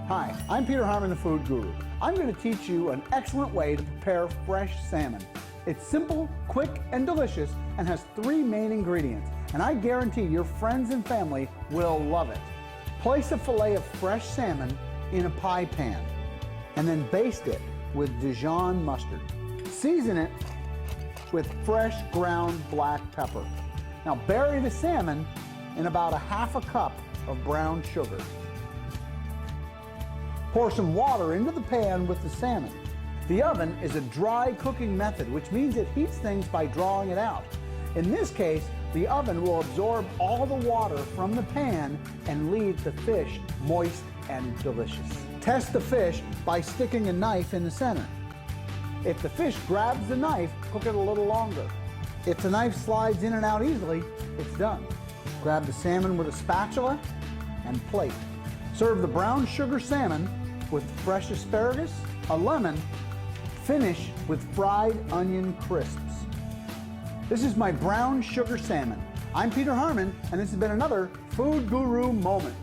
Hi, I'm Peter Harmon, the Food Guru. I'm going to teach you an excellent way to prepare fresh salmon. It's simple, quick, and delicious, and has 3 main ingredients, and I guarantee your friends and family will love it. Place a fillet of fresh salmon in a pie pan, and then baste it with Dijon mustard. Season it with fresh ground black pepper. Now bury the salmon in about 1/2 cup of brown sugar. Pour some water into the pan with the salmon. The oven is a dry cooking method, which means it heats things by drawing it out. In this case, the oven will absorb all the water from the pan and leave the fish moist and delicious. Test the fish by sticking a knife in the center. If the fish grabs the knife, cook it a little longer. If the knife slides in and out easily, it's done. Grab the salmon with a spatula and plate. Serve the brown sugar salmon with fresh asparagus, a lemon. Finish with fried onion crisps. This is my brown sugar salmon. I'm Peter Harmon, and this has been another Food Guru Moment.